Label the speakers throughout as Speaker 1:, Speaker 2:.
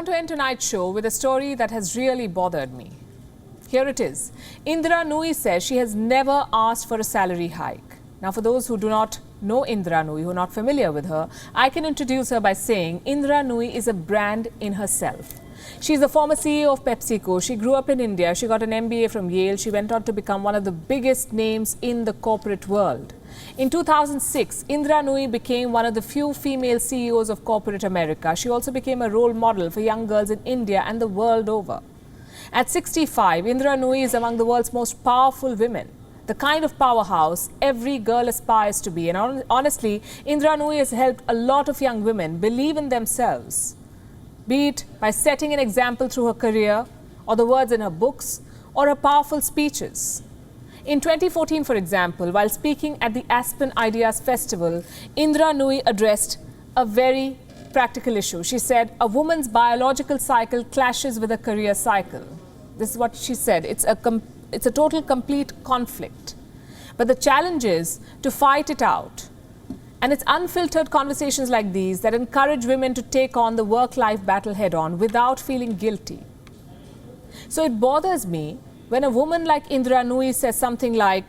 Speaker 1: want to end tonight's show with a story that has really bothered me. Here it is. Indra Nooyi says she has never asked for a salary hike. Now, for those who do not know Indra Nooyi, who are not familiar with her, I can introduce her by saying Indra Nooyi is a brand in herself. She's the former CEO of PepsiCo. She grew up in India. She got an MBA from Yale. She went on to become one of the biggest names in the corporate world. In 2006, Indra Nooyi became one of the few female CEOs of corporate America. She also became a role model for young girls in India and the world over. At 65, Indra Nooyi is among the world's most powerful women, the kind of powerhouse every girl aspires to be. And honestly, Indra Nooyi has helped a lot of young women believe in themselves, be it by setting an example through her career, or the words in her books, or her powerful speeches. In 2014, for example, while speaking at the Aspen Ideas Festival, Indra Nooyi addressed a very practical issue. She said, a woman's biological cycle clashes with a career cycle. This is what she said. It's a total, complete conflict. But the challenge is to fight it out. And it's unfiltered conversations like these that encourage women to take on the work-life battle head-on without feeling guilty. So it bothers me when a woman like Indra Nooyi says something like,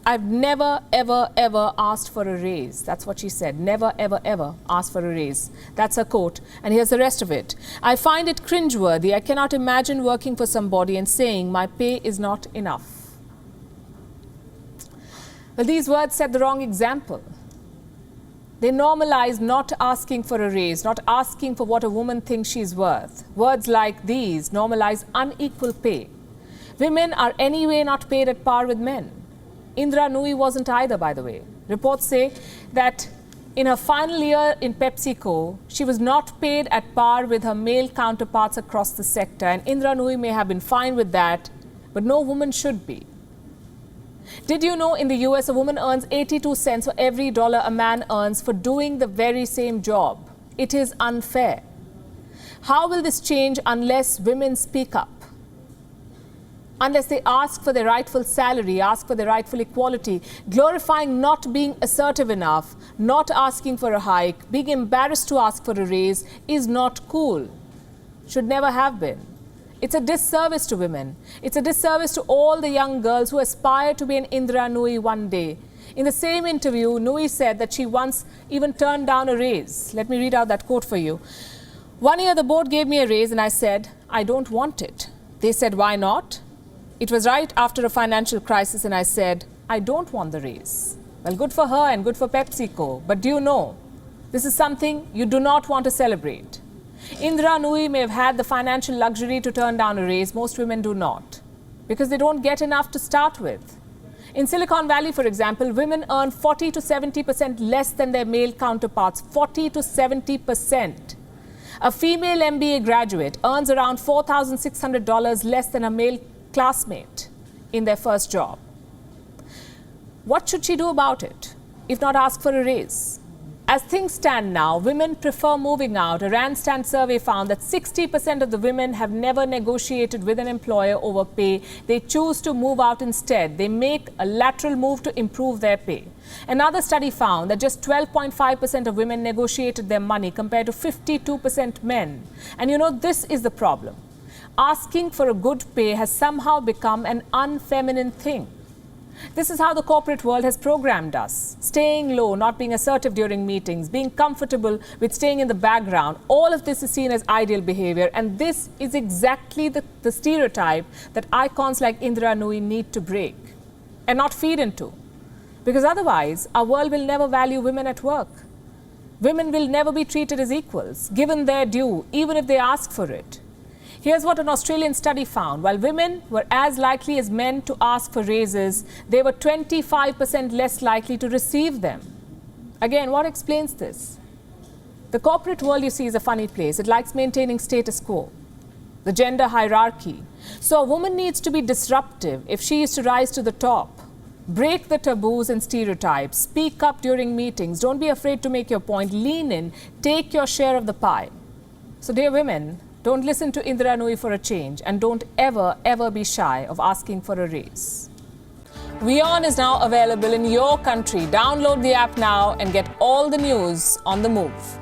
Speaker 1: I've never, ever, ever asked for a raise. That's what she said. Never, ever, ever asked for a raise. That's her quote. And here's the rest of it. I find it cringeworthy. I cannot imagine working for somebody and saying my pay is not enough. Well, these words set the wrong example. They normalize not asking for a raise, not asking for what a woman thinks she's worth. Words like these normalize unequal pay. Women are anyway not paid at par with men. Indra Nooyi wasn't either, by the way. Reports say that in her final year in PepsiCo, she was not paid at par with her male counterparts across the sector. And Indra Nooyi may have been fine with that, but no woman should be. Did you know in the US, a woman earns 82 cents for every dollar a man earns for doing the very same job? It is unfair. How will this change unless women speak up? Unless they ask for their rightful salary, ask for their rightful equality, glorifying not being assertive enough, not asking for a hike, being embarrassed to ask for a raise is not cool. Should never have been. It's a disservice to women. It's a disservice to all the young girls who aspire to be an Indra Nooyi one day. In the same interview, Nooyi said that she once even turned down a raise. Let me read out that quote for you. One year the board gave me a raise and I said, I don't want it. They said, why not? It was right after a financial crisis and I said, I don't want the raise. Well, good for her and good for PepsiCo. But do you know, this is something you do not want to celebrate. Indra Nooyi may have had the financial luxury to turn down a raise. Most women do not, because they don't get enough to start with. In Silicon Valley, for example, women earn 40 to 70% less than their male counterparts. 40 to 70%. A female MBA graduate earns around $4,600 less than a male classmate in their first job. What should she do about it, if not ask for a raise? As things stand now, women prefer moving out. A Randstad survey found that 60% of the women have never negotiated with an employer over pay. They choose to move out instead. They make a lateral move to improve their pay. Another study found that just 12.5% of women negotiated their money compared to 52% men. And you know, this is the problem. Asking for a good pay has somehow become an unfeminine thing. This is how the corporate world has programmed us. Staying low, not being assertive during meetings, being comfortable with staying in the background. All of this is seen as ideal behavior. And this is exactly the stereotype that icons like Indra Nooyi need to break and not feed into. Because otherwise, our world will never value women at work. Women will never be treated as equals, given their due, even if they ask for it. Here's what an Australian study found. While women were as likely as men to ask for raises, they were 25% less likely to receive them. Again, what explains this? The corporate world, you see, is a funny place. It likes maintaining status quo, the gender hierarchy. So a woman needs to be disruptive if she is to rise to the top. Break the taboos and stereotypes. Speak up during meetings. Don't be afraid to make your point. Lean in. Take your share of the pie. So, dear women, don't listen to Indra Nooyi for a change, and don't ever, ever be shy of asking for a raise. WION is now available in your country. Download the app now and get all the news on the move.